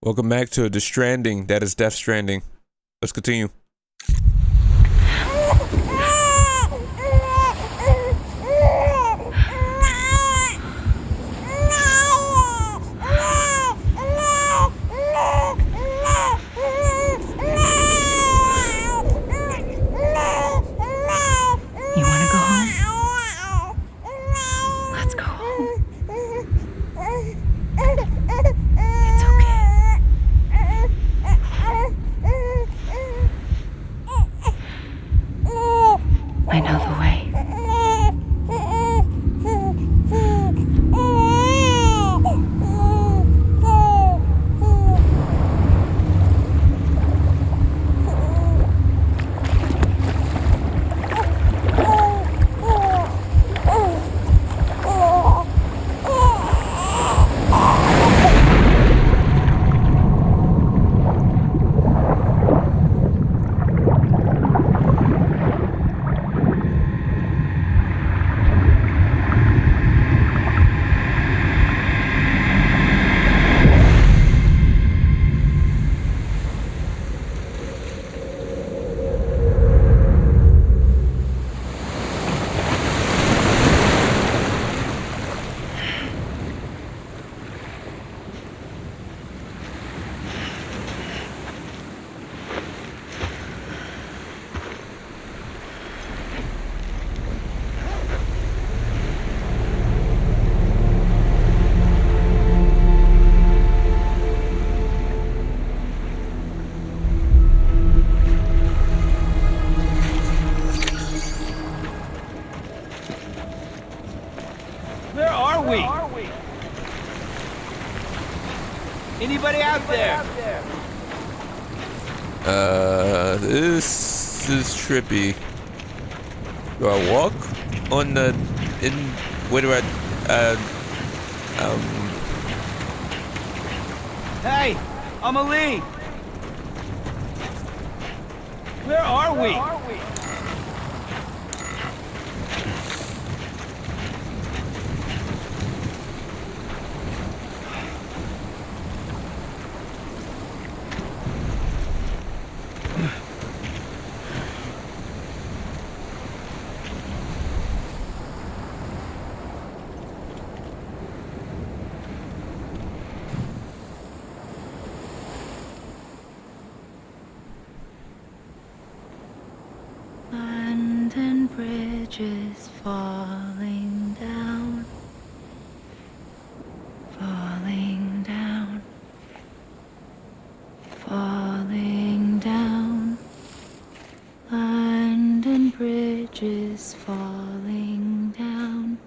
Welcome back to Death Stranding. That is Death Stranding. Let's continue. You want to go home? Let's go home. It's okay. I know the way. Where are we? Anybody out there? This is trippy. Do I walk on the where do I Hey, Amelie! Where are we? London Bridge is falling down, falling down, falling down. London Bridge is falling down,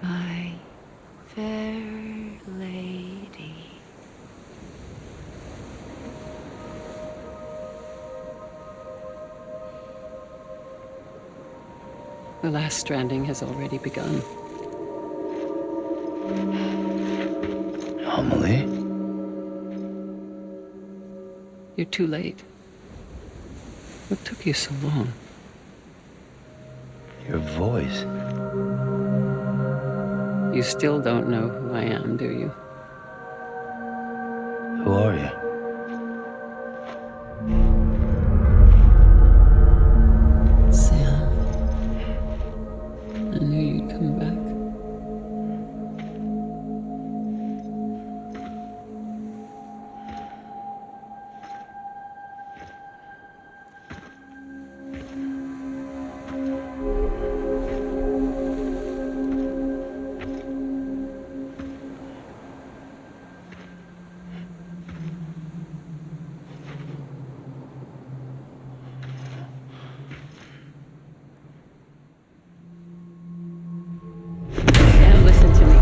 my fair lady. The last stranding has already begun. Amelie? You're too late. What took you so long? Your voice. You still don't know who I am, do you? Who are you? Sam. I knew you'd come back. Sam, listen to me.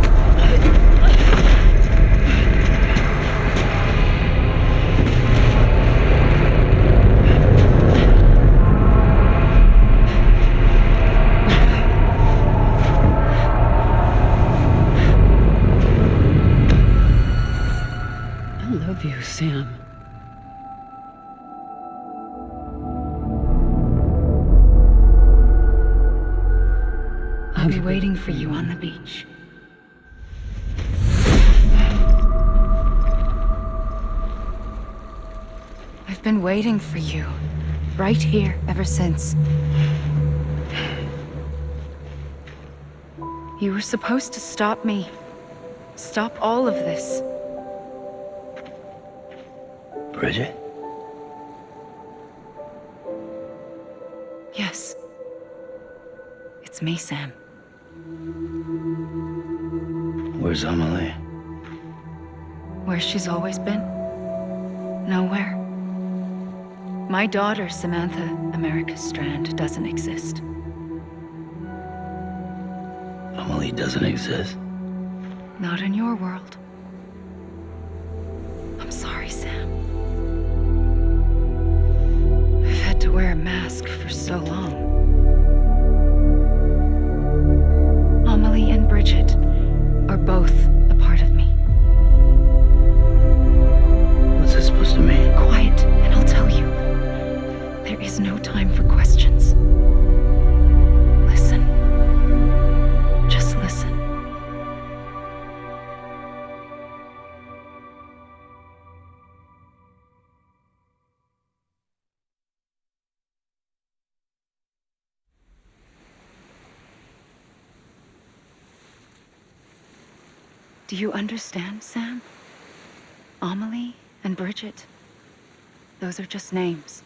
I love you, Sam. I'll be waiting for you on the beach. been waiting for you. Right here, ever since. You were supposed to stop me. Stop all of this. Bridget? Yes. It's me, Sam. Where's Amelie? Where she's always been. Nowhere. My daughter, Samantha America Strand, doesn't exist. Amelie doesn't exist? Not in your world. I'm sorry, Sam. I've had to wear a mask for so long. Amelie and Bridget are both a part of me. What's this supposed to mean? Quiet, and I'll tell you. There is no time for questions. Listen. Just listen. Do you understand, Sam? Amelie and Bridget, those are just names.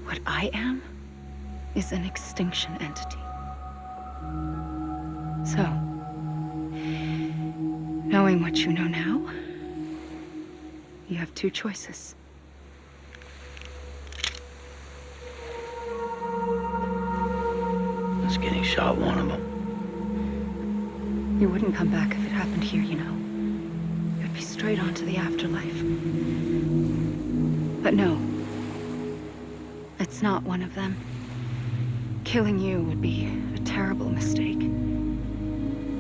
What I am is an extinction entity. So, knowing what you know now, you have two choices. Is getting shot one of them? You wouldn't come back if it happened here, you know. You'd be straight on to the afterlife. But no. It's not one of them. Killing you would be a terrible mistake.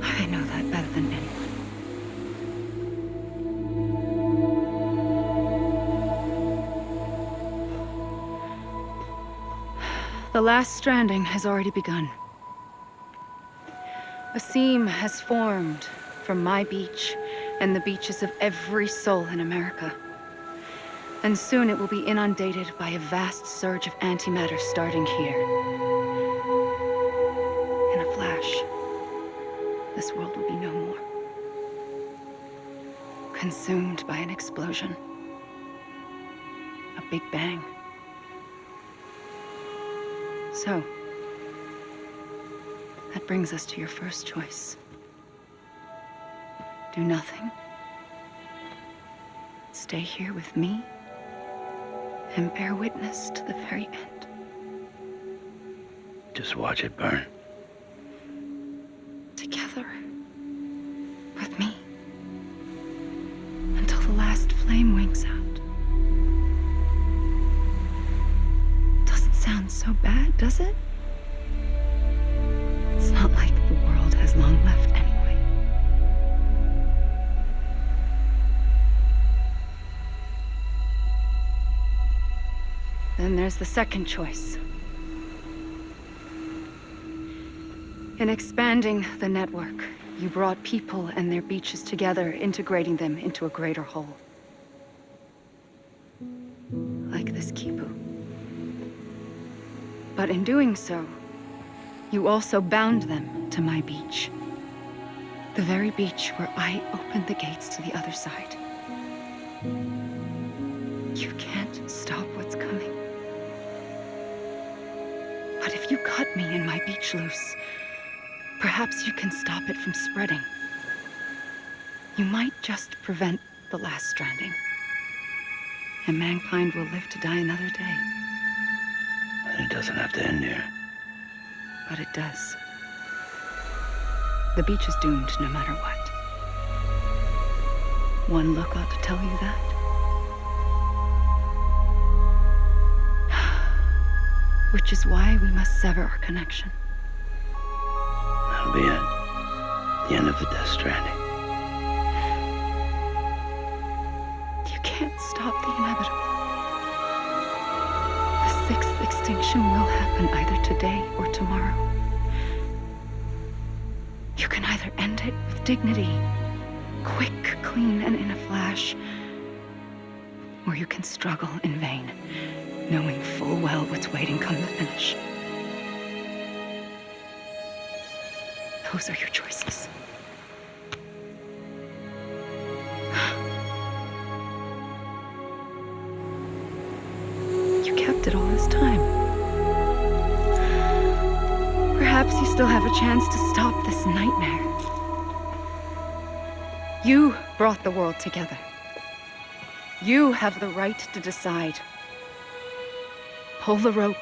I know that better than anyone. The last stranding has already begun. A seam has formed from my beach and the beaches of every soul in America. And soon it will be inundated by a vast surge of antimatter starting here. In a flash, this world will be no more. Consumed by an explosion. A big bang. So, that brings us to your first choice. Do nothing. Stay here with me and bear witness to the very end. Just watch it burn. Together. With me. Until the last flame winks out. Doesn't sound so bad, does it? It's not like the world has long left anyway. Then there's the second choice. In expanding the network, you brought people and their beaches together, integrating them into a greater whole. Like this Kipu. But in doing so, you also bound them to my beach. The very beach where I opened the gates to the other side. You can't stop what's coming. But if you cut me and my beach loose, perhaps you can stop it from spreading. You might just prevent the last stranding. And mankind will live to die another day. It doesn't have to end here. But it does. The beach is doomed no matter what. One look ought to tell you that. Which is why we must sever our connection. That'll be it. The end of the Death Stranding. You can't stop the inevitable. The sixth extinction will happen either today or tomorrow. You can either end it with dignity, quick, clean, and in a flash, or you can struggle in vain, knowing full well what's waiting come the finish. Those are your choices. You kept it all this time. Perhaps you still have a chance to stop this nightmare. You brought the world together. You have the right to decide. Pull the rope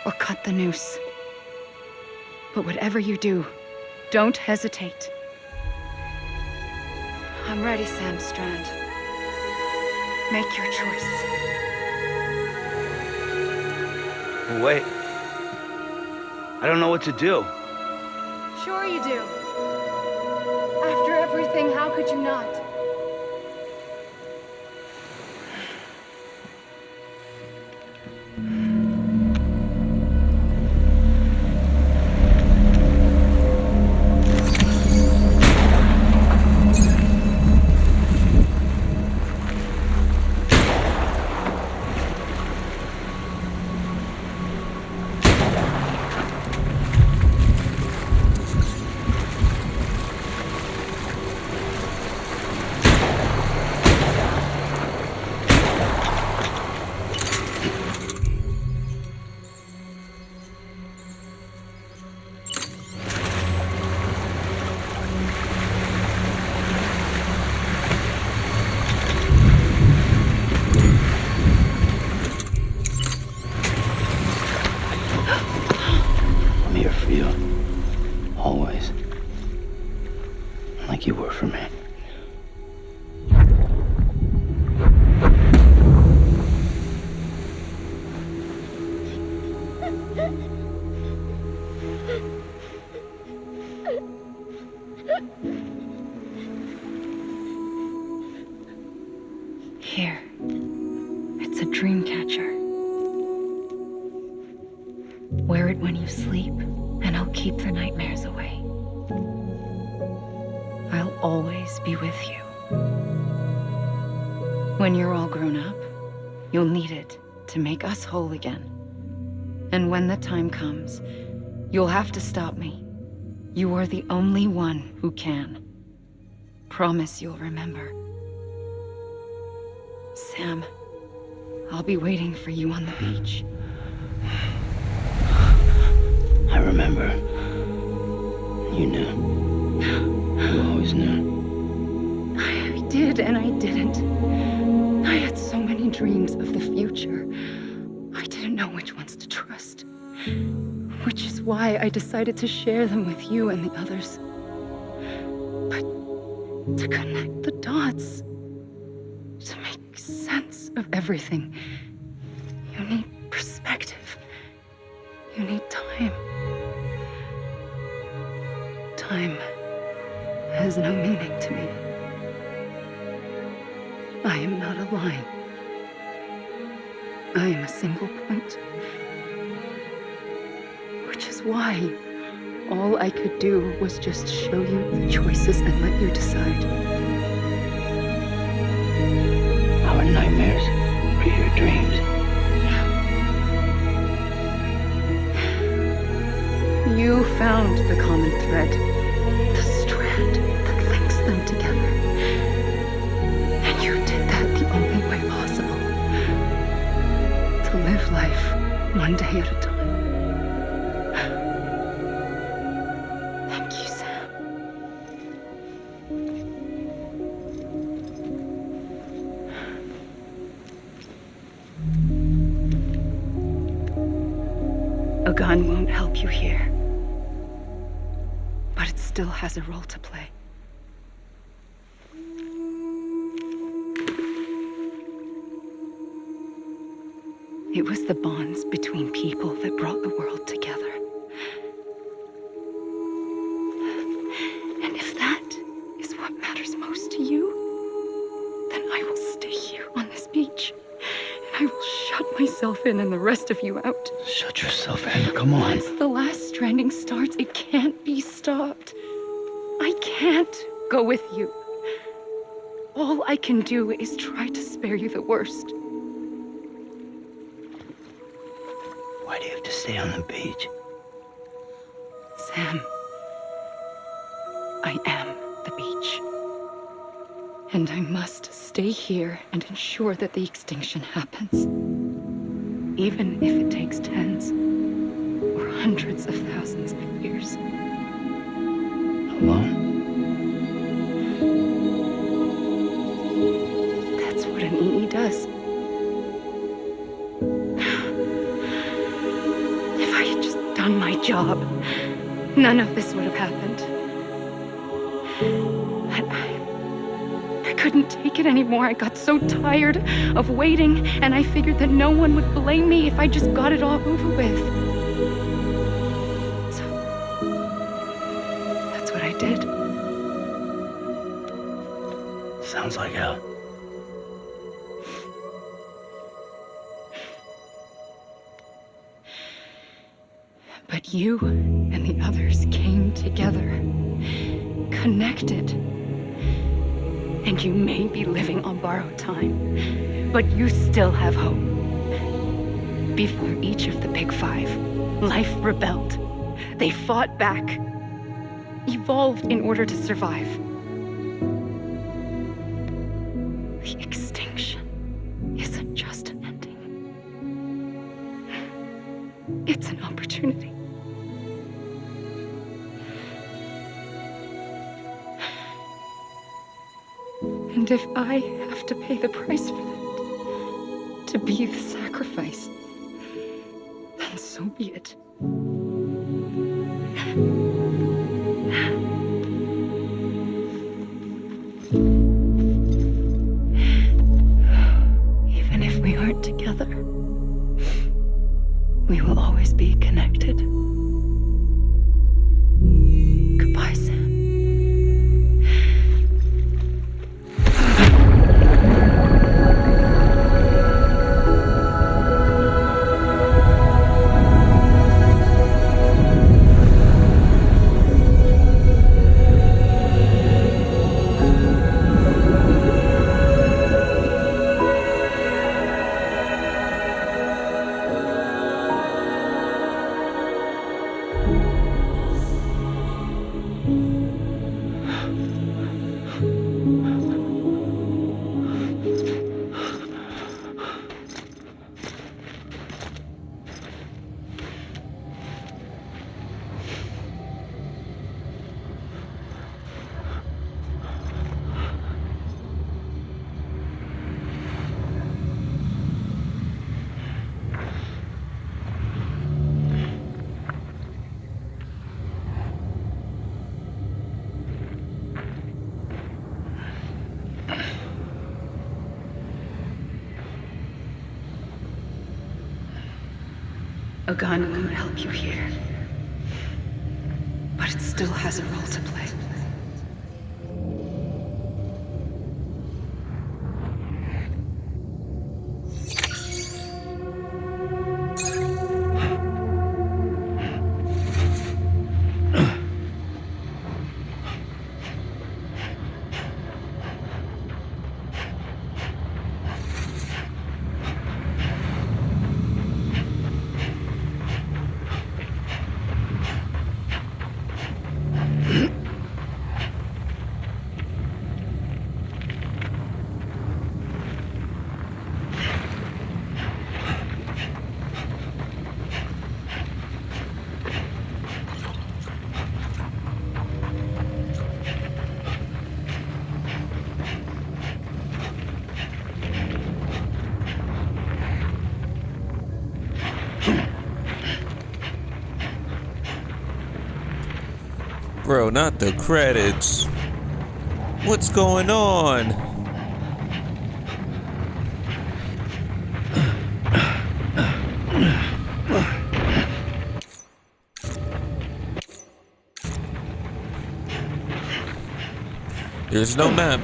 or cut the noose. But whatever you do, don't hesitate. I'm ready, Sam Strand. Make your choice. Wait. I don't know what to do. Sure you do. After everything, how could you not? I'm here for you. Always. Like you were for me. Here. It's a dream catcher. Wear it when you sleep, and I'll keep the nightmares away. I'll always be with you. When you're all grown up, you'll need it to make us whole again. And when the time comes, you'll have to stop me. You are the only one who can. Promise you'll remember. Sam, I'll be waiting for you on the beach. I remember. You knew. You always knew. I did and I didn't. I had so many dreams of the future. I didn't know which ones to trust. Which is why I decided to share them with you and the others. But to connect the dots, to make sense of everything, you need perspective. You need time. Time has no meaning to me. I am not a line. I am a single point. Which is why all I could do was just show you the choices and let you decide. Our nightmares are your dreams. You found the common thread, the strand that links them together. And you did that the only way possible. To live life one day at a time. Thank you, Sam. A gun won't help you here. But it still has a role to play. It was the bonds between people that brought the world together. And if that is what matters most to you, then I will stay here on this beach. And I will shut myself in and the rest of you out. Shut yourself in. Come on. Once the last stranding starts, it can't be stopped. I can't go with you. All I can do is try to spare you the worst. Why do you have to stay on the beach? Sam, I am the beach. And I must stay here and ensure that the extinction happens. Even if it takes tens or hundreds of thousands of years. Alone? That's what an EE does. If I had just done my job, none of this would have happened. I couldn't take it anymore. I got so tired of waiting, and I figured that no one would blame me if I just got it all over with. So, that's what I did. Sounds like hell. But you and the others came together, connected. And you may be living on borrowed time, but you still have hope. Before each of the Big Five, life rebelled. They fought back, evolved in order to survive. The extinction isn't just an ending. It's an opportunity. And if I have to pay the price for that, to be the sacrifice, then so be it. Even if we aren't together, we will always be connected. Goodbye, Sam. A gun won't help you here, but it still has a role to play. Bro, not the credits. What's going on? There's no map.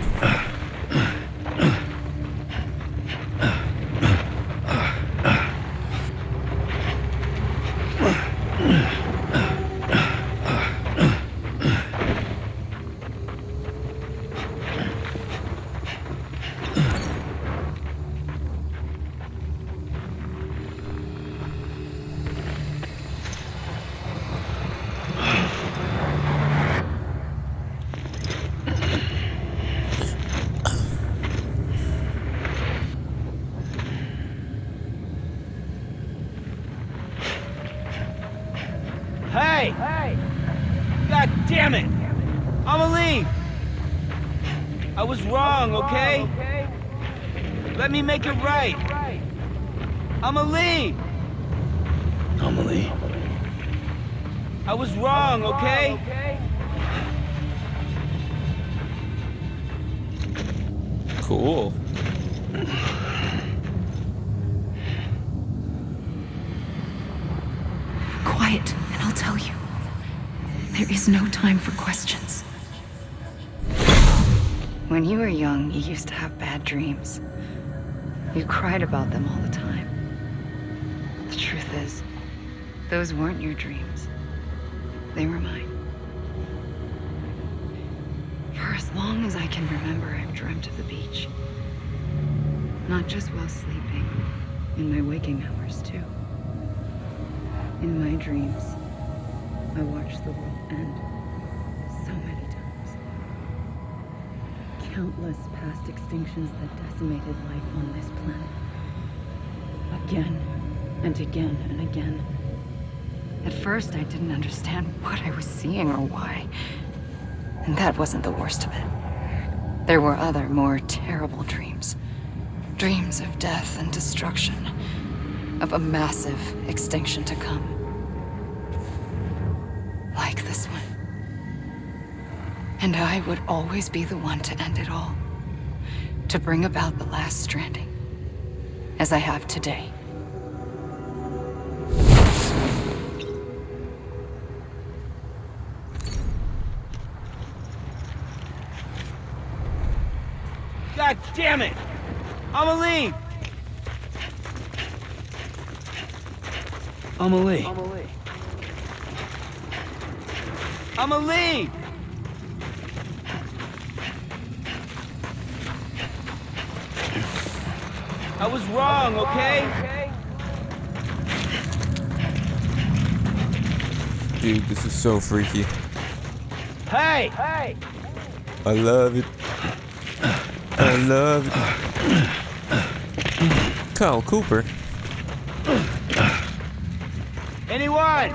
Amelie! I was wrong, okay? Let me make it right. Amelie! Amelie? I was wrong, okay? Cool. Quiet, and I'll tell you. There is no time for questions. When you were young, you used to have bad dreams. You cried about them all the time. The truth is, those weren't your dreams. They were mine. For as long as I can remember, I've dreamt of the beach. Not just while sleeping, in my waking hours too. In my dreams, I watched the world end so many times. Countless past extinctions that decimated life on this planet. Again, and again, and again. At first, I didn't understand what I was seeing or why. And that wasn't the worst of it. There were other, more terrible dreams. Dreams of death and destruction. Of a massive extinction to come. Like this one. And I would always be the one to end it all. To bring about the last stranding. As I have today. God damn it! Amelie! Amelie. Amelie! I was wrong, okay? Dude, this is so freaky. Hey! I love it. I love it. Kyle Cooper. Anyone?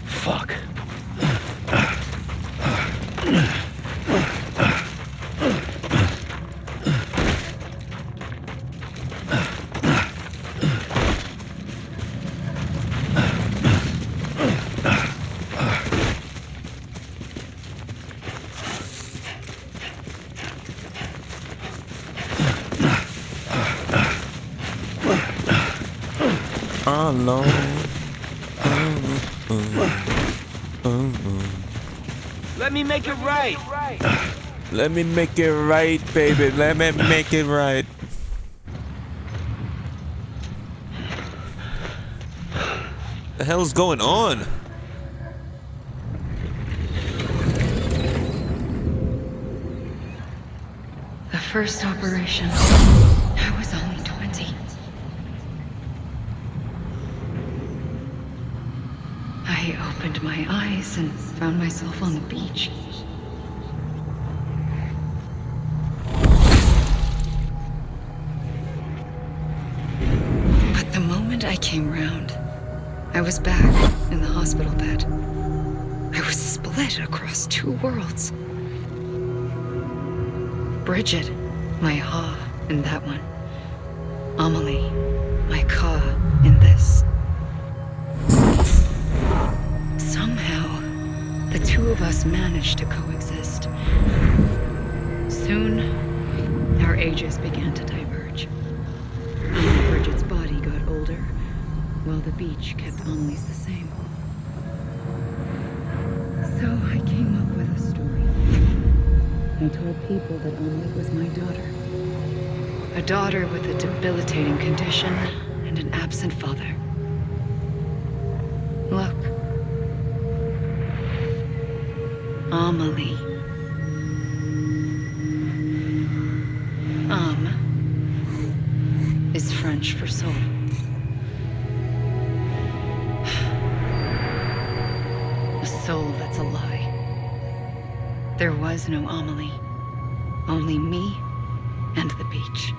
Fuck. Alone. Let me make it right. Let me make it right, baby. Let me make it right. The hell's going on? The first operation, I was only 20. I opened my eyes and found myself on the beach. But the moment I came round, I was back in the hospital bed. I was split across two worlds. Bridget, my Ha in that one. Amelie, my Ka in this. Somehow, the two of us managed to coexist. Soon, our ages began to diverge. Bridget's body got older, while the beach kept Amelie's the same. So I came up with a story. I told people that Amelie was my daughter. A daughter with a debilitating condition and an absent father. Look. Amelie. Is French for soul. A soul that's a lie. There was no Amelie. Only me and the beach.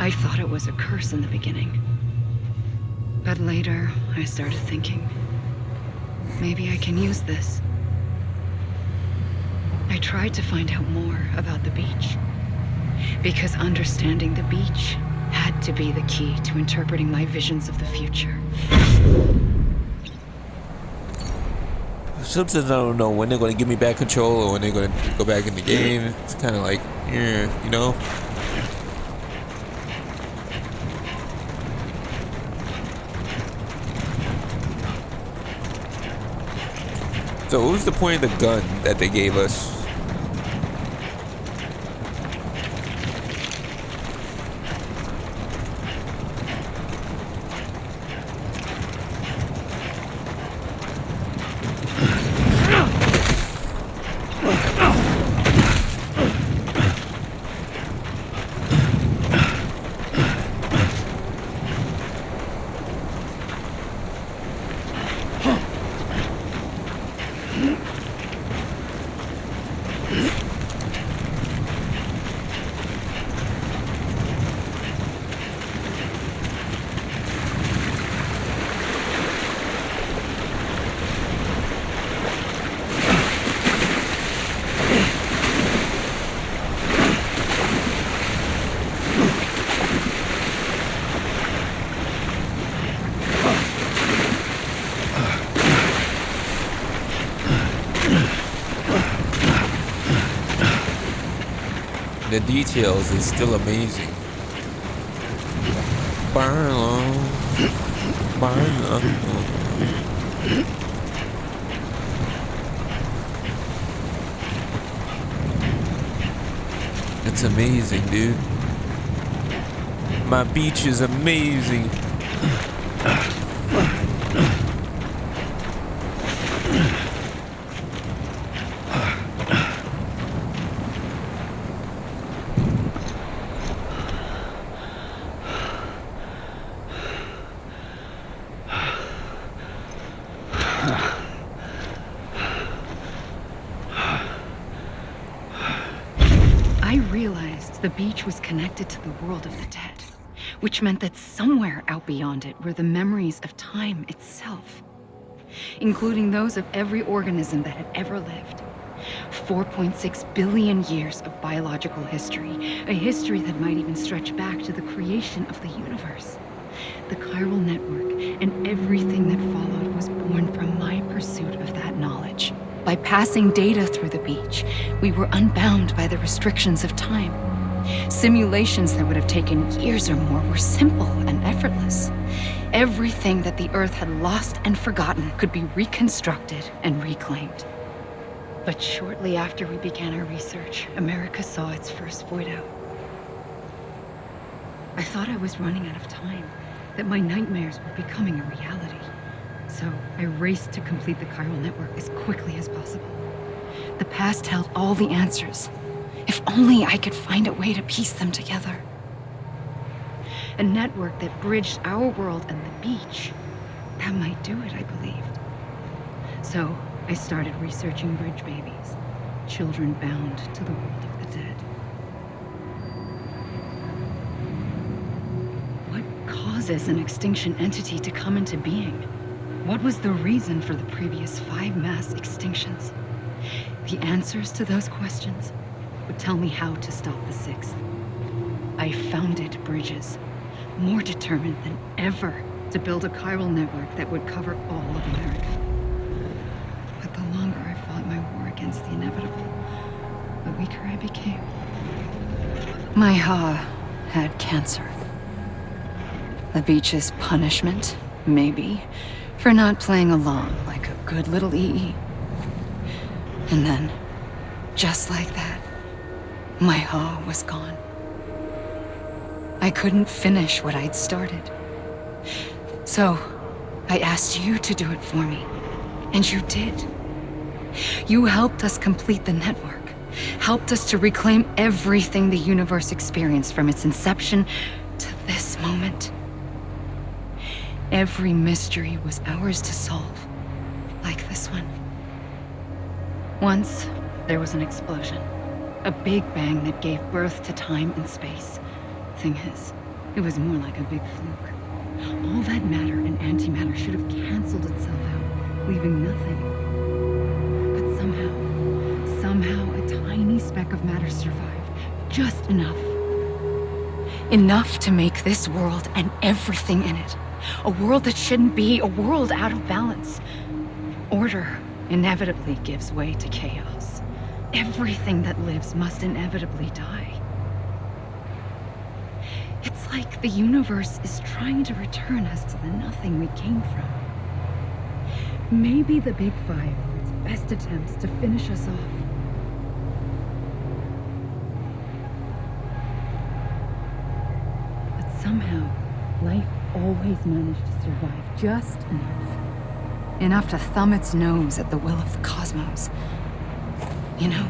I thought it was a curse in the beginning. But later, I started thinking, maybe I can use this. I tried to find out more about the beach, because understanding the beach had to be the key to interpreting my visions of the future. Sometimes I don't know when they're going to give me back control or when they're going to go back in the game. It's kind of like, you know? So what was the point of the gun that they gave us? The details is still amazing. It's amazing, dude. My beach is amazing. The beach was connected to the world of the dead, which meant that somewhere out beyond it were the memories of time itself, including those of every organism that had ever lived. 4.6 billion years of biological history, a history that might even stretch back to the creation of the universe. The Chiral Network and everything that followed was born from my pursuit of that knowledge. By passing data through the beach, we were unbound by the restrictions of time. Simulations that would have taken years or more were simple and effortless. Everything that the Earth had lost and forgotten could be reconstructed and reclaimed. But shortly after we began our research, America saw its first void out. I thought I was running out of time, that my nightmares were becoming a reality. So I raced to complete the Chiral Network as quickly as possible. The past held all the answers. If only I could find a way to piece them together. A network that bridged our world and the beach. That might do it, I believed. So I started researching bridge babies, children bound to the world of the dead. What causes an extinction entity to come into being? What was the reason for the previous 5 mass extinctions? The answers to those questions would tell me how to stop the 6th. I founded bridges, more determined than ever to build a chiral network that would cover all of America. But the longer I fought my war against the inevitable, the weaker I became. My Ha had cancer. The beach's punishment, maybe, for not playing along like a good little EE. And then, just like that, my Ha was gone. I couldn't finish what I'd started. So, I asked you to do it for me. And you did. You helped us complete the network. Helped us to reclaim everything the universe experienced from its inception to this moment. Every mystery was ours to solve. Like this one. Once, there was an explosion. A big bang that gave birth to time and space. Thing is, It was more like a big fluke. All that matter and antimatter should have canceled itself out, leaving nothing. But somehow a tiny speck of matter survived. Just enough. Enough to make this world and everything in it. A world that shouldn't be, a world out of balance. Order inevitably gives way to chaos. Everything that lives must inevitably die. It's like the universe is trying to return us to the nothing we came from. Maybe the Big Five are its best attempts to finish us off. But somehow, life always managed to survive just enough. Enough to thumb its nose at the will of the cosmos. You know,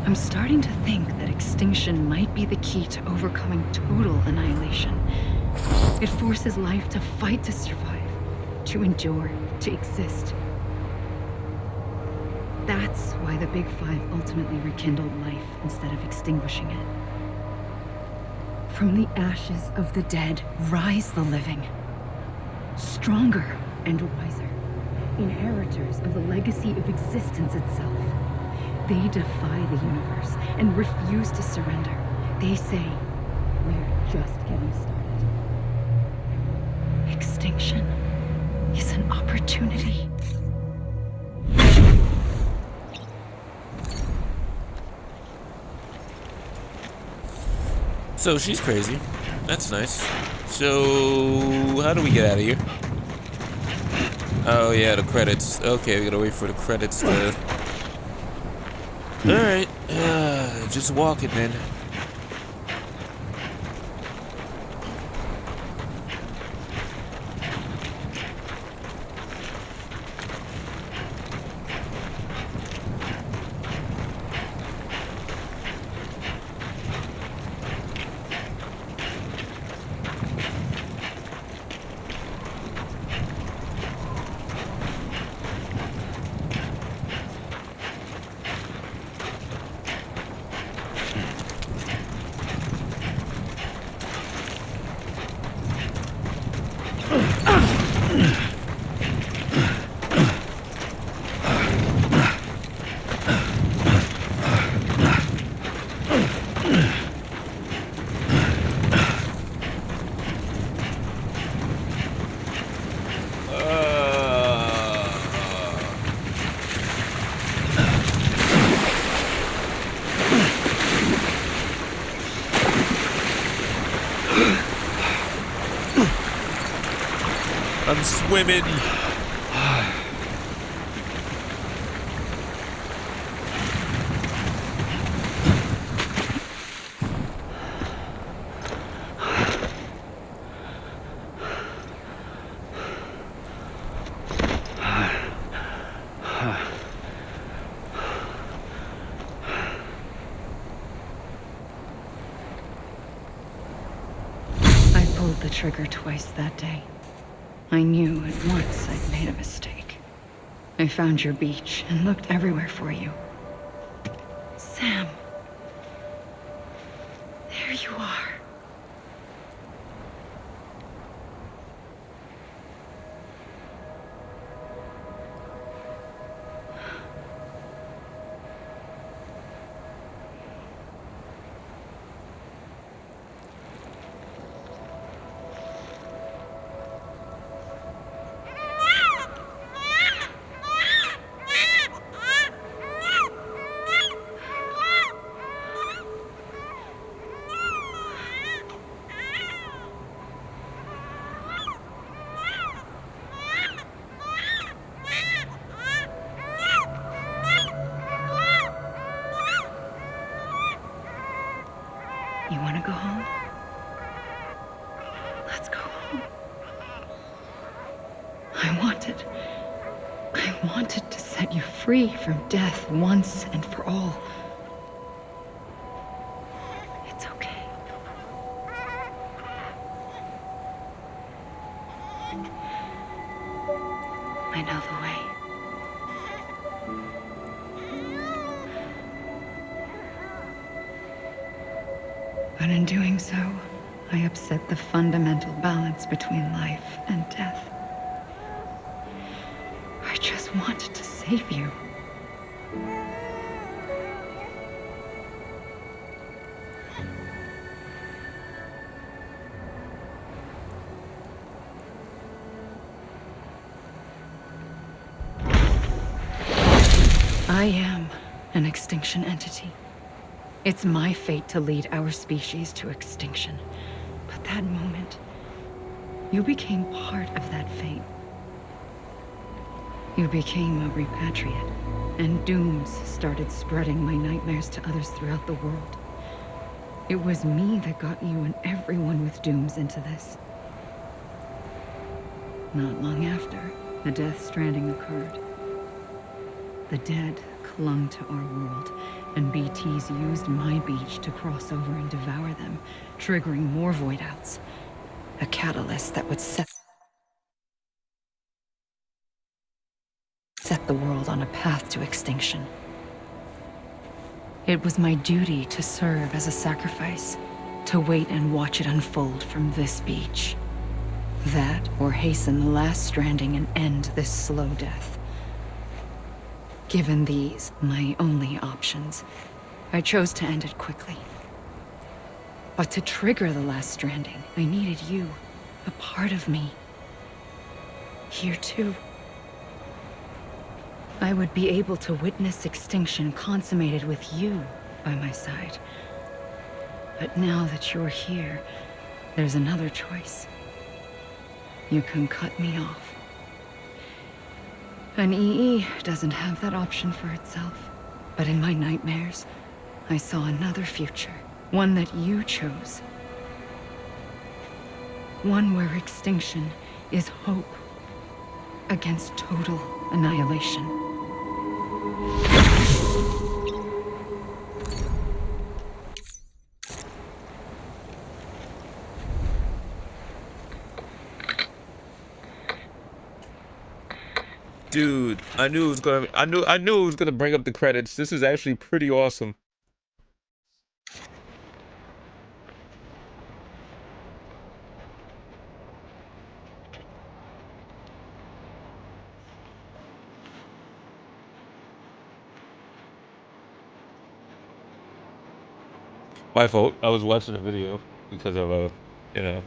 I'm starting to think that extinction might be the key to overcoming total annihilation. It forces life to fight to survive, to endure, to exist. That's why the Big Five ultimately rekindled life instead of extinguishing it. From the ashes of the dead rise the living. Stronger and wiser. Inheritors of the legacy of existence itself. They defy the universe and refuse to surrender. They say, we're just getting started. Extinction is an opportunity. So she's crazy. That's nice. So how do we get out of here? Oh yeah, the credits. Okay, we gotta wait for the credits to... Alright, just walk it then. I'm swimming. I pulled the trigger twice that day. I knew at once I'd made a mistake. I found your beach and looked everywhere for you. Sam. There you are. You want to go home? Let's go home. I wanted to set you free from death once and for all. It's okay. I know the way. But in doing so, I upset the fundamental balance between life and death. I just wanted to save you. I am an extinction entity. It's my fate to lead our species to extinction. But that moment, you became part of that fate. You became a repatriate, and dooms started spreading my nightmares to others throughout the world. It was me that got you and everyone with dooms into this. Not long after, the Death Stranding occurred. The dead clung to our world, and BTs used my beach to cross over and devour them, triggering more void outs. A catalyst that would set the world on a path to extinction. It was my duty to serve as a sacrifice, to wait and watch it unfold from this beach. That, or hasten the last stranding and end this slow death. Given these, my only options, I chose to end it quickly. But to trigger the last stranding, I needed you, a part of me. Here too. I would be able to witness extinction consummated with you by my side. But now that you're here, there's another choice. You can cut me off. An EE doesn't have that option for itself. But in my nightmares, I saw another future. One that you chose. One where extinction is hope against total annihilation. Dude, I knew it was gonna. I knew it was gonna bring up the credits. This is actually pretty awesome. My fault. I was watching a video because of you know,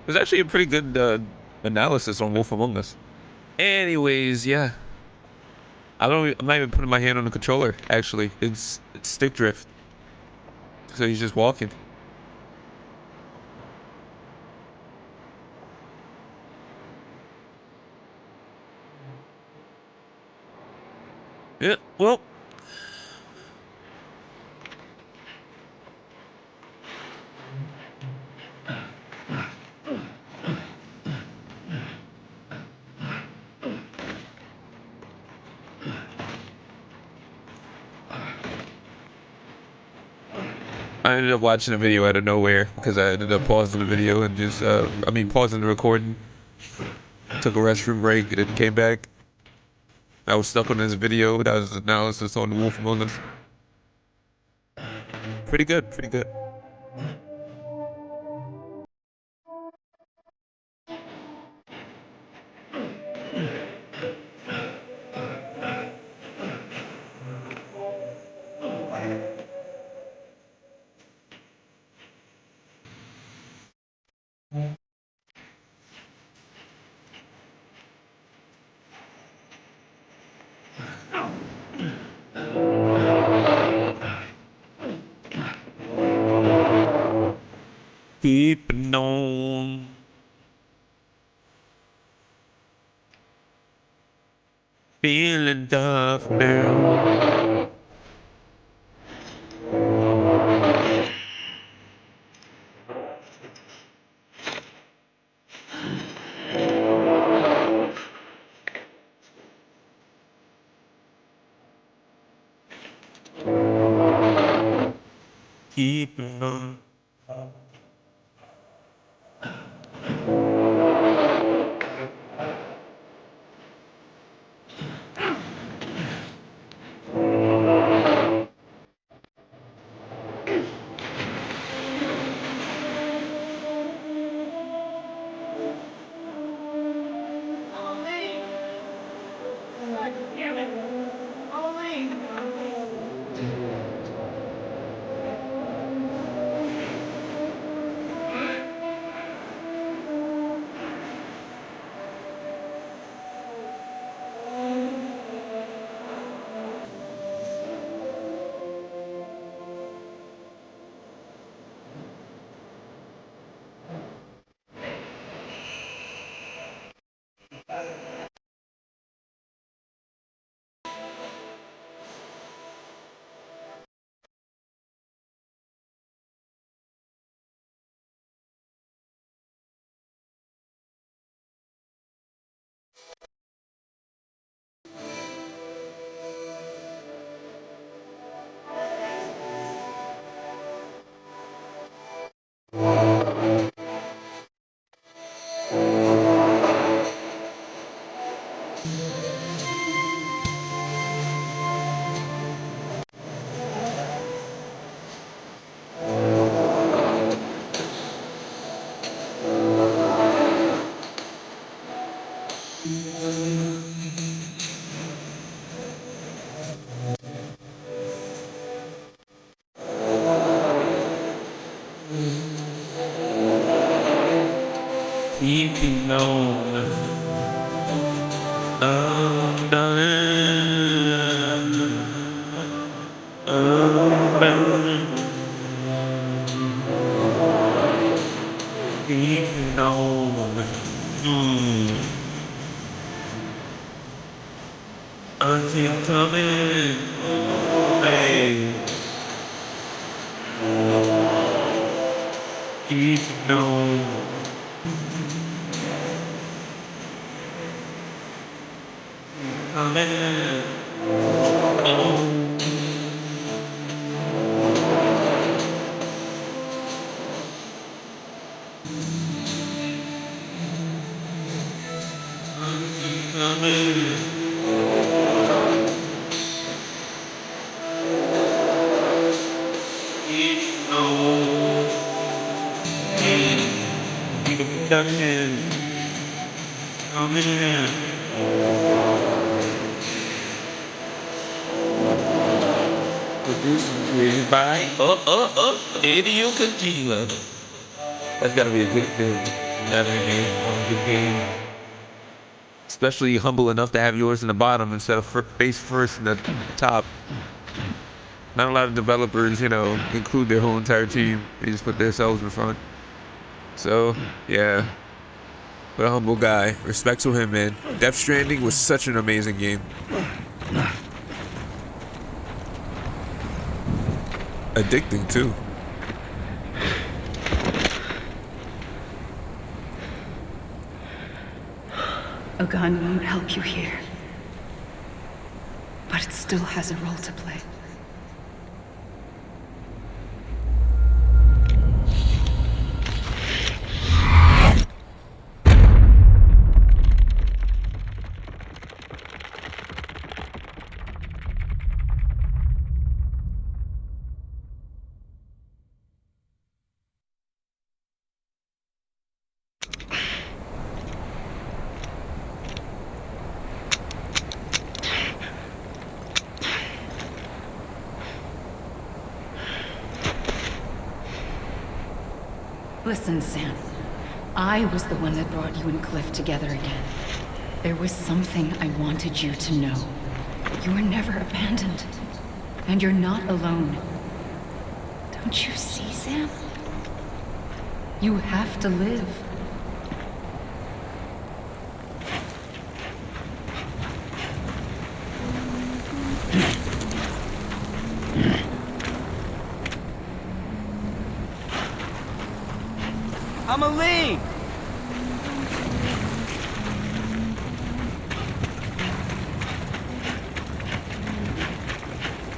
there's actually a pretty good analysis on Wolf Among Us. Anyways, yeah. I'm not even putting my hand on the controller. Actually, it's stick drift. So he's just walking. Yeah. Well. I ended up watching a video out of nowhere because I ended up pausing the video and just, pausing the recording. Took a restroom break and then came back. I was stuck on this video that was analysis on the Wolf Among Us. Pretty good, pretty good. Keeping on. Feeling tough now. Keeping on. Keeping on. Keeping on. Until coming. Hey. Keeping on. Coming. Produced by Hideo Kojima. That's gotta be a good thing. That's a good game. Especially humble enough to have yours in the bottom instead of face first in the top. Not a lot of developers, you know, include their whole entire team. They just put themselves in front. So, yeah. What a humble guy. Respect to him, man. Death Stranding was such an amazing game. Addicting, too. A gun won't help you here. But it still has a role to play. Listen, Sam. I was the one that brought you and Cliff together again. There was something I wanted you to know. You were never abandoned. And you're not alone. Don't you see, Sam? You have to live. I'ma leave!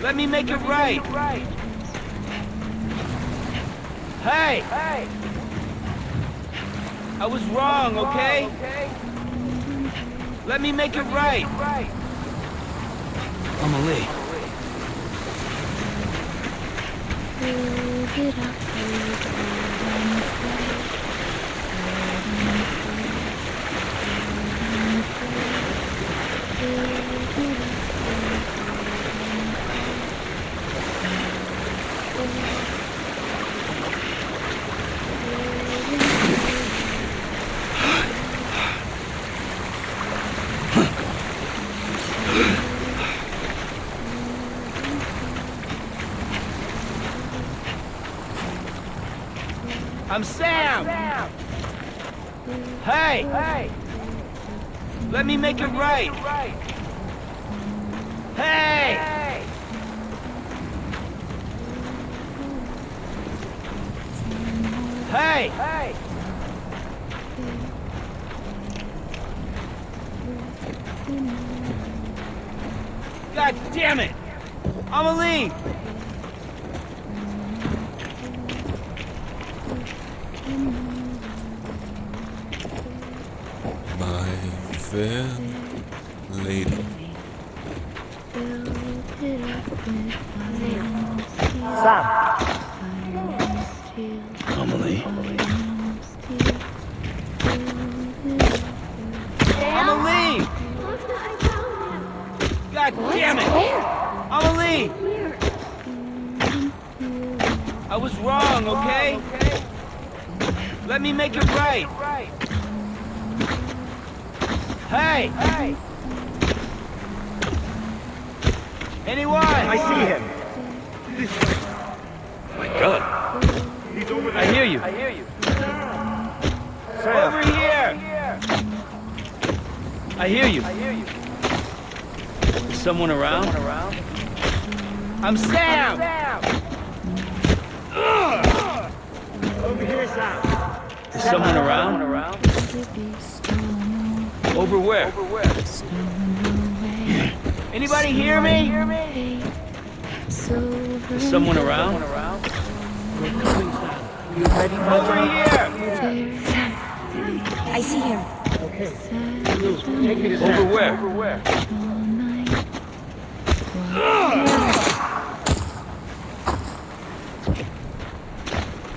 Let me make it right! Hey! I was wrong, okay? Let me make it right! I'ma leave. I'm Sam! Hey! Let me make it right! Hey! Hey! God damn it! I'ma leave! My fair lady. Amelie. I'ma leave! me! I was wrong, okay? Let me make it right. Hey! Anyone? I see him. My God. He's over there. I hear you. Sam. Over here! I hear you. Is someone around? I'm Sam! Over here, Sam. Is someone around? Over where? Anybody hear me? Is someone around? Over here! I see him. Take me to Sam. Over where?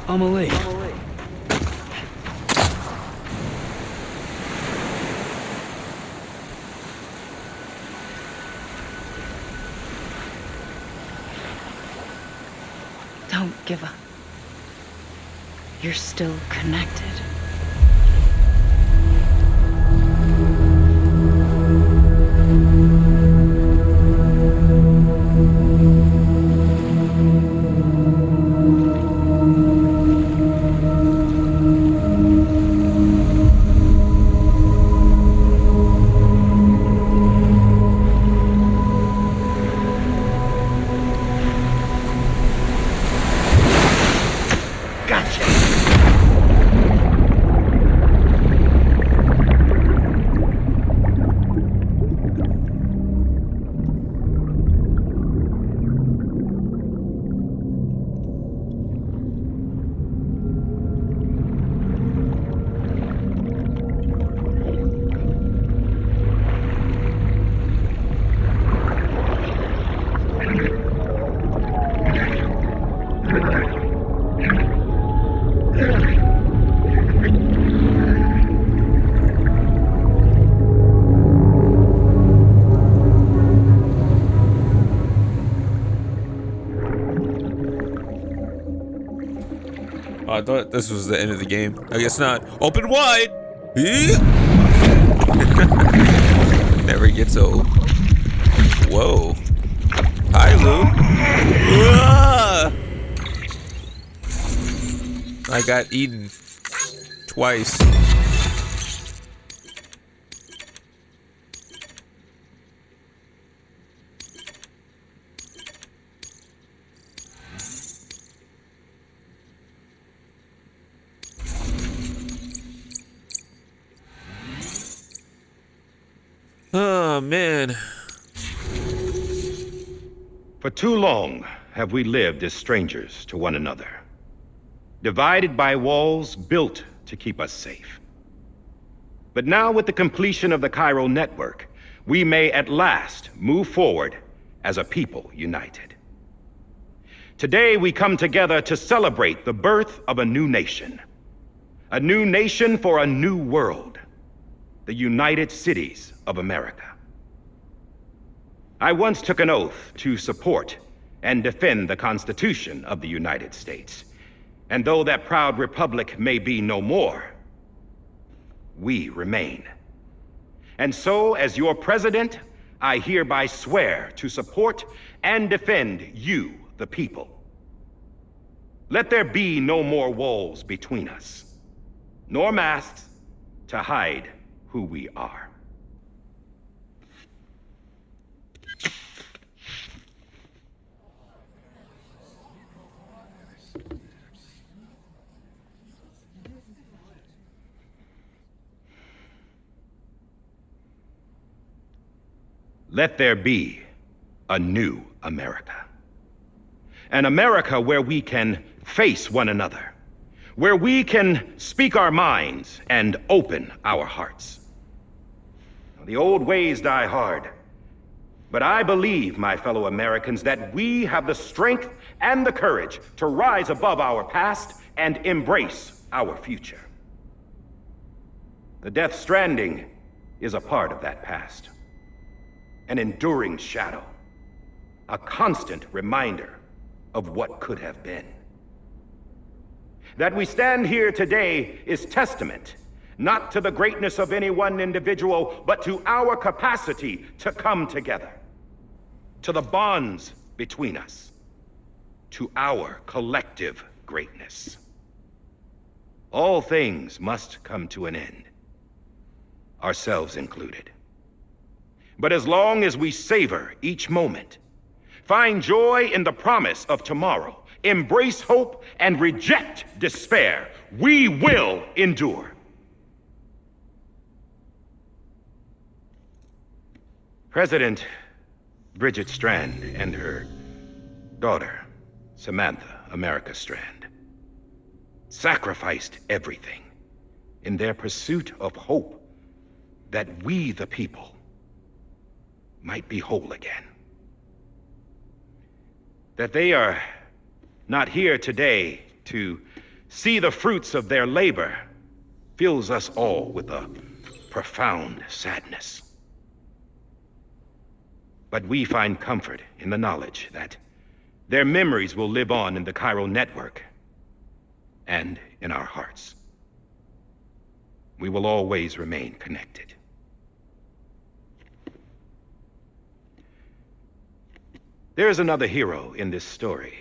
Amelie. Don't give up. You're still connected. I thought this was the end of the game. I guess not. Open wide! Never gets old. Whoa. Hi, Lou. Ah! I got eaten. Twice. Oh, man. For too long have we lived as strangers to one another, divided by walls built to keep us safe. But now, with the completion of the Chiral Network, we may at last move forward as a people united. Today, we come together to celebrate the birth of a new nation for a new world, the United Cities of America. I once took an oath to support and defend the Constitution of the United States. And though that proud republic may be no more, we remain. And so, as your president, I hereby swear to support and defend you, the people. Let there be no more walls between us, nor masks to hide who we are. Let there be a new America. An America where we can face one another, where we can speak our minds and open our hearts. The old ways die hard, but I believe, my fellow Americans, that we have the strength and the courage to rise above our past and embrace our future. The Death Stranding is a part of that past. An enduring shadow. a constant reminder of what could have been. That we stand here today is testament, not to the greatness of any one individual, but to our capacity to come together, to the bonds between us, to our collective greatness. All things must come to an end, ourselves included. But as long as we savor each moment, find joy in the promise of tomorrow, embrace hope, and reject despair, we will endure. President Bridget Strand and her daughter, Samantha America Strand, sacrificed everything in their pursuit of hope that we, the people, might be whole again. That they are not here today to see the fruits of their labor fills us all with a profound sadness. But we find comfort in the knowledge that their memories will live on in the Chiral Network and in our hearts. We will always remain connected. There is another hero in this story.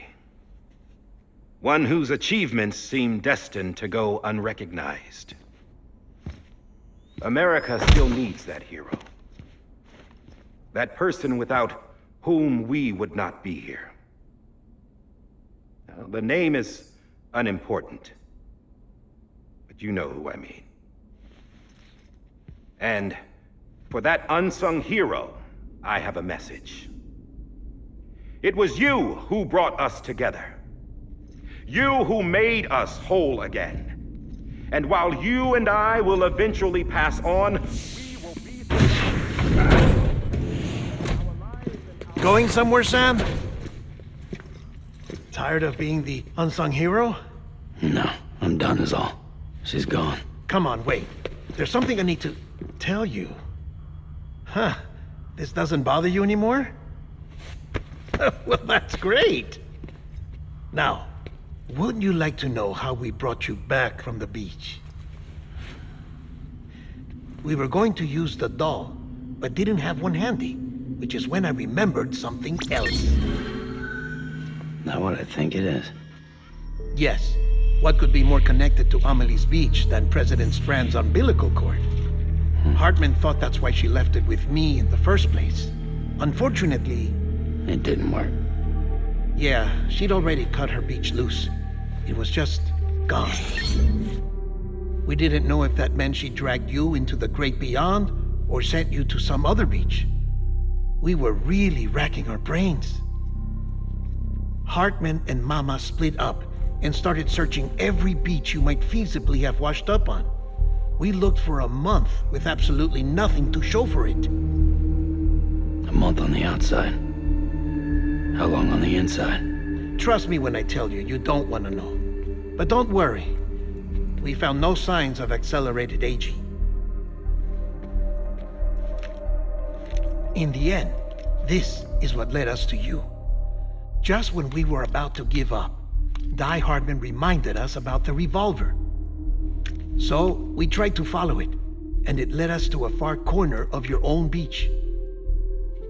One whose achievements seem destined to go unrecognized. America still needs that hero. That person without whom we would not be here. Now, the name is unimportant, but you know who I mean. And for that unsung hero, I have a message. It was you who brought us together. You who made us whole again. And while you and I will eventually pass on, we will be... Going somewhere, Sam? Tired of being the unsung hero? No, I'm done is all. She's gone. Come on, wait. There's something I need to tell you. Huh. This doesn't bother you anymore? Well, that's great. Now, wouldn't you like to know how we brought you back from the beach? We were going to use the doll, but didn't have one handy, which is when I remembered something else. Not what I think it is. Yes. What could be more connected to Amelie's beach than President Strand's umbilical cord? Hartman thought that's why she left it with me in the first place. Unfortunately... It didn't work. Yeah, she'd already cut her beach loose. It was just gone. We didn't know if that meant she dragged you into the great beyond or sent you to some other beach. We were really racking our brains. Hartman and Mama split up and started searching every beach you might feasibly have washed up on. We looked for a month with absolutely nothing to show for it. A month on the outside. How long on the inside? Trust me when I tell you, you don't want to know. But don't worry. We found no signs of accelerated aging. In the end, this is what led us to you. Just when we were about to give up, Die Hartman reminded us about the revolver. So, we tried to follow it, and it led us to a far corner of your own beach.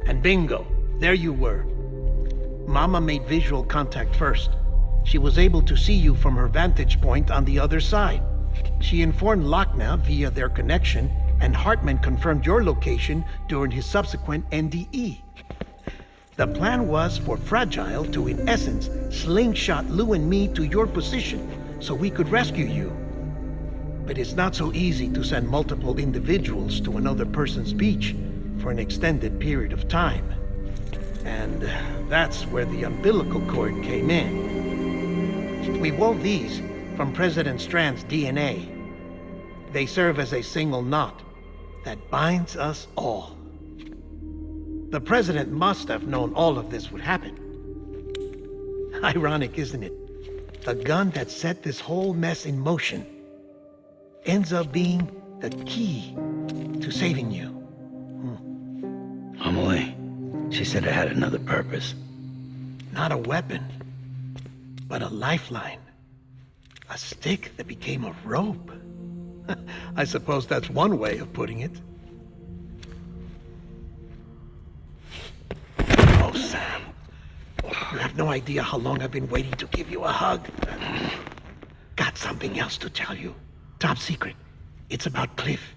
And bingo, there you were. Mama made visual contact first. She was able to see you from her vantage point on the other side. She informed Lochna via their connection, and Hartman confirmed your location during his subsequent NDE. The plan was for Fragile to, in essence, slingshot Lou and me to your position so we could rescue you. But it's not so easy to send multiple individuals to another person's beach for an extended period of time. And that's where the umbilical cord came in. We wove these from President Strand's DNA. They serve as a single knot that binds us all. The President must have known all of this would happen. Ironic, isn't it? The gun that set this whole mess in motion ends up being the key to saving you. Amelie, she said it had another purpose. Not a weapon, but a lifeline. A stick that became a rope. I suppose that's one way of putting it. Oh, Sam. You have no idea how long I've been waiting to give you a hug. Got something else to tell you. Top secret. It's about Cliff.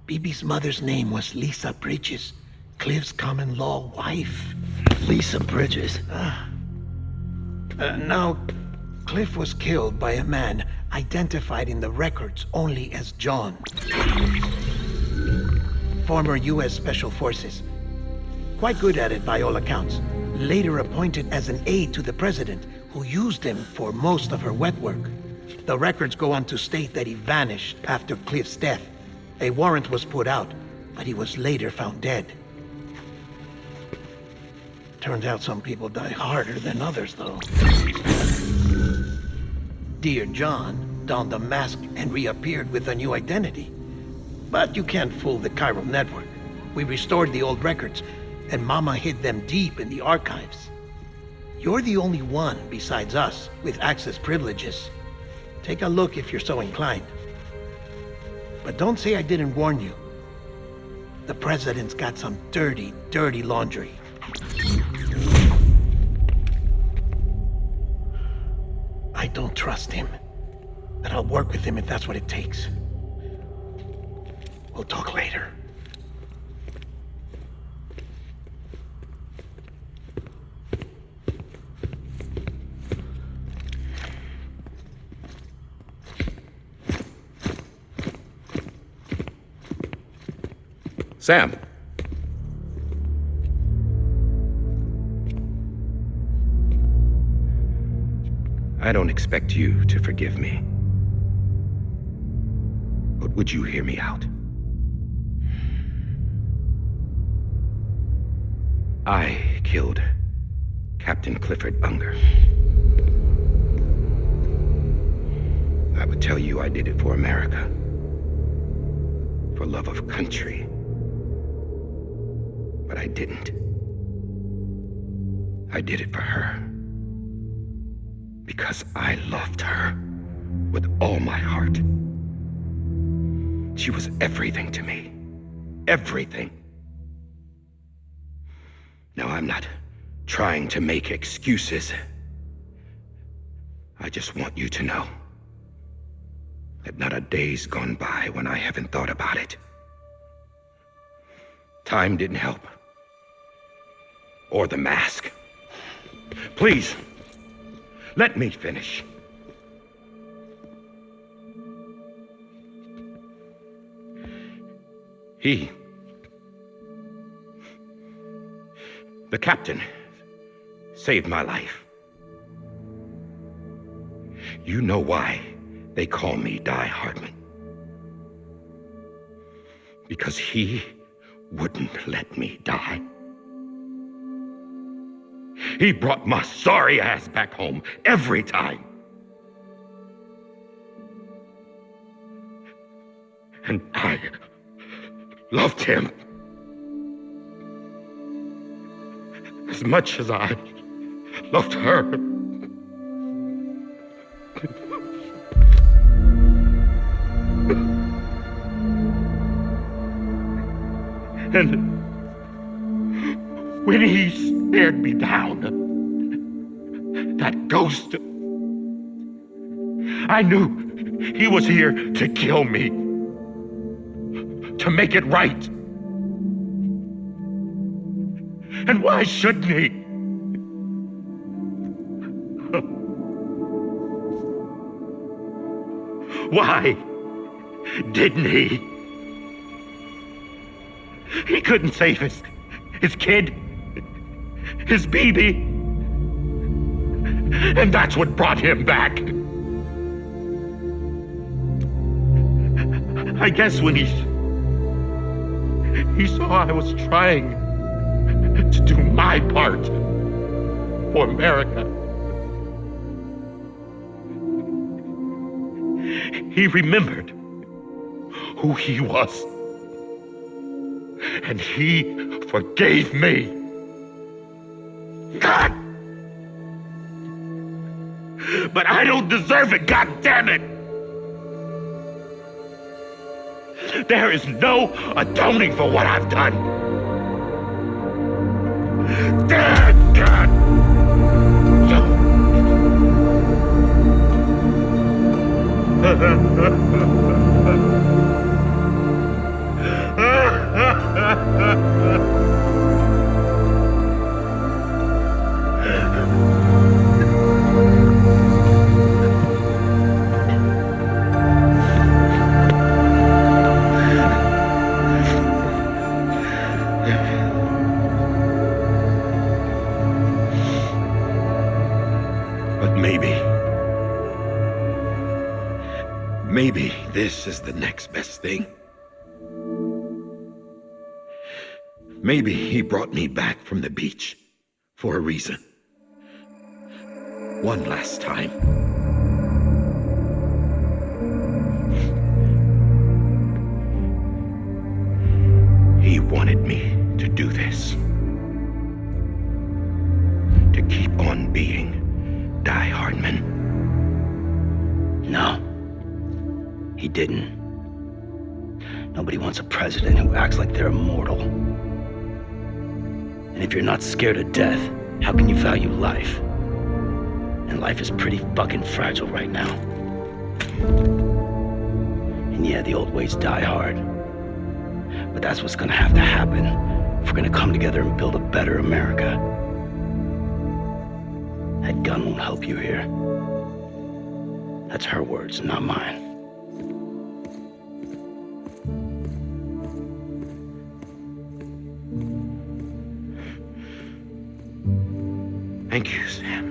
BB's mother's name was Lisa Bridges, Cliff's common-law wife. Lisa Bridges? Now, Cliff was killed by a man identified in the records only as John. Former U.S. Special Forces. Quite good at it by all accounts. Later appointed as an aide to the president, who used him for most of her wet work. The records go on to state that he vanished after Cliff's death. A warrant was put out, but he was later found dead. Turns out some people die harder than others, though. Dear John donned a mask and reappeared with a new identity. But you can't fool the Chiral Network. We restored the old records, and Mama hid them deep in the archives. You're the only one, besides us, with access privileges. Take a look if you're so inclined. But don't say I didn't warn you. The president's got some dirty, dirty laundry. I don't trust him, but I'll work with him if that's what it takes. We'll talk later. Sam. I don't expect you to forgive me. But would you hear me out? I killed Captain Clifford Unger. I would tell you I did it for America. For love of country. But I didn't. I did it for her. Because I loved her with all my heart. She was everything to me. Everything. Now, I'm not trying to make excuses. I just want you to know that not a day's gone by when I haven't thought about it. Time didn't help. Or the mask. Please, let me finish. The captain, saved my life. You know why they call me Die Hardman. Because he wouldn't let me die. He brought my sorry ass back home every time. And I loved him as much as I loved her. And when he stared me down, that ghost, I knew he was here to kill me, to make it right. And why shouldn't he? Why didn't he? He couldn't save his kid, his baby. And that's what brought him back. I guess when he saw I was trying to do my part for America, he remembered who he was. And he forgave me. God but I don't deserve it, goddammit! There is no atoning for what I've done. Damn God! But maybe this is the next best thing. Maybe he brought me back from the beach for a reason. One last time. He wanted me to do this. To keep on being Die Hardman. No. He didn't. Nobody wants a president who acts like they're immortal. And if you're not scared of death, how can you value life? And life is pretty fucking fragile right now. And yeah, the old ways die hard. But that's what's gonna have to happen if we're gonna come together and build a better America. That gun won't help you here. That's her words, not mine. Thank you, Sam.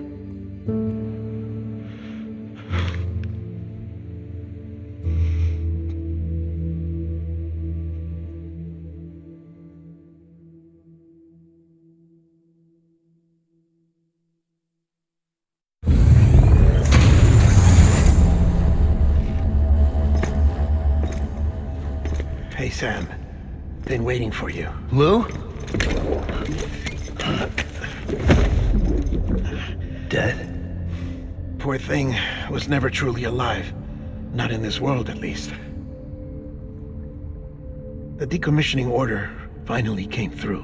Hey, Sam. Been waiting for you. Lou? Dead? Poor thing was never truly alive. Not in this world, at least. The decommissioning order finally came through.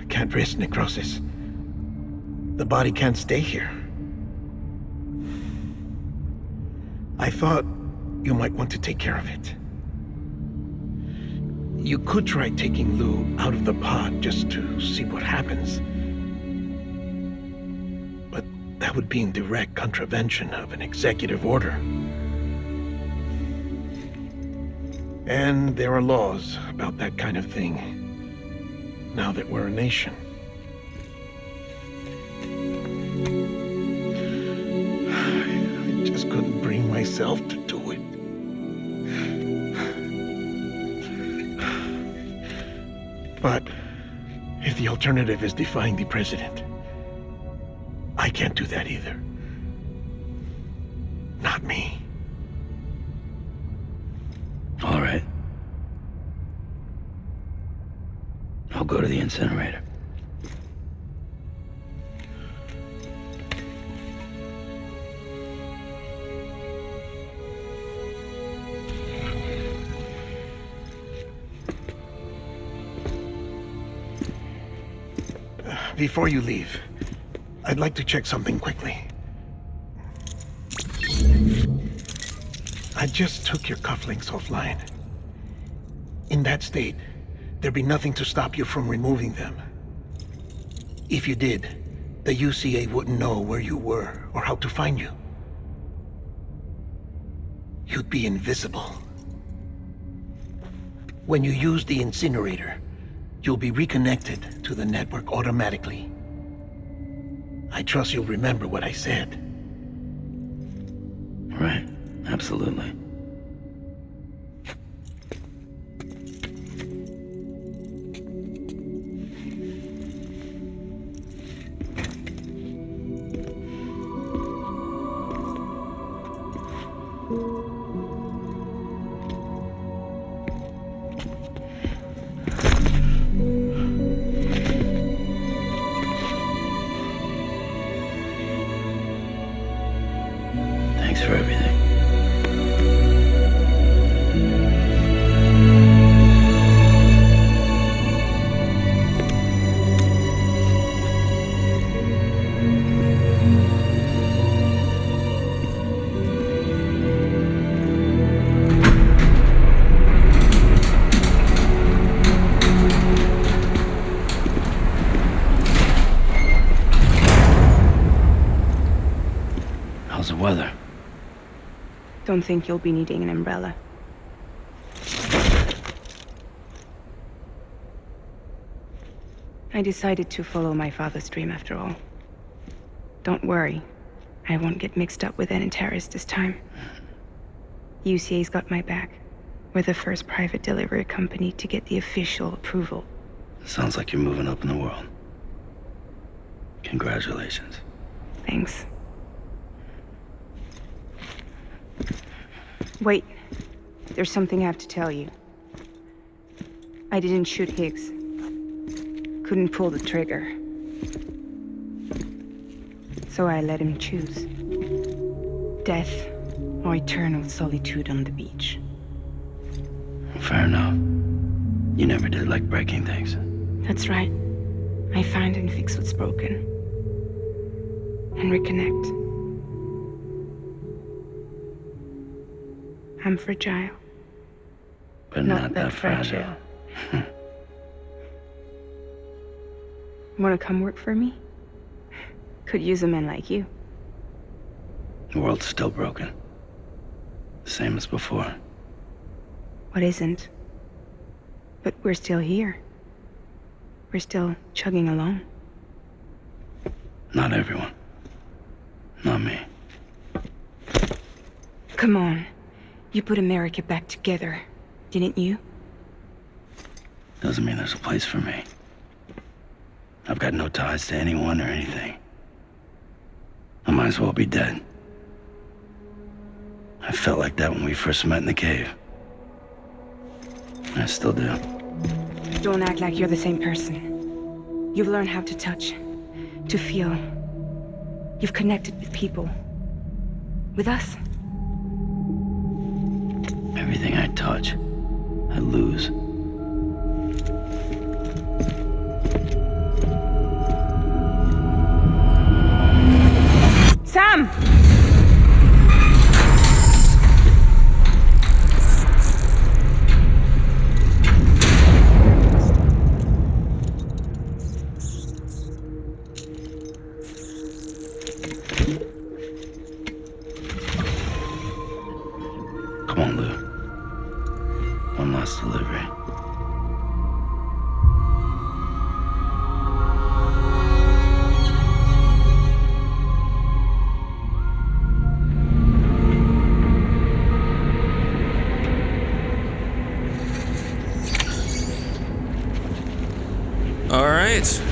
Can't risk necrosis. The body can't stay here. I thought you might want to take care of it. You could try taking Lou out of the pod just to see what happens. But that would be in direct contravention of an executive order. And there are laws about that kind of thing, now that we're a nation. I just couldn't bring myself to do it. But if the alternative is defying the president, I can't do that either. Not me. All right. I'll go to the incinerator. Before you leave, I'd like to check something quickly. I just took your cufflinks offline. In that state, there'd be nothing to stop you from removing them. If you did, the UCA wouldn't know where you were or how to find you. You'd be invisible. When you use the incinerator, you'll be reconnected to the network automatically. I trust you'll remember what I said. Right, absolutely. Don't think you'll be needing an umbrella. I decided to follow my father's dream after all. Don't worry. I won't get mixed up with any terrorists this time. UCA's got my back. We're the first private delivery company to get the official approval. Sounds like you're moving up in the world. Congratulations. Thanks. Wait. There's something I have to tell you. I didn't shoot Higgs. Couldn't pull the trigger. So I let him choose. Death or eternal solitude on the beach. Fair enough. You never did like breaking things. That's right. I find and fix what's broken. And reconnect. I'm fragile. But not that fragile. Wanna come work for me? Could use a man like you. The world's still broken. The same as before. What isn't? But we're still here. We're still chugging along. Not everyone. Not me. Come on. You put America back together, didn't you? Doesn't mean there's a place for me. I've got no ties to anyone or anything. I might as well be dead. I felt like that when we first met in the cave. I still do. Don't act like you're the same person. You've learned how to touch, to feel. You've connected with people. With us. Everything I touch, I lose. Sam! Come on, Lou. One last delivery. All right.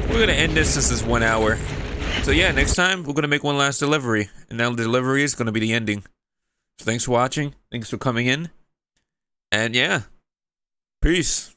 We're going to end this since it's 1 hour. So yeah, next time we're going to make one last delivery. And that delivery is going to be the ending. So thanks for watching. Thanks for coming in. And yeah. Peace.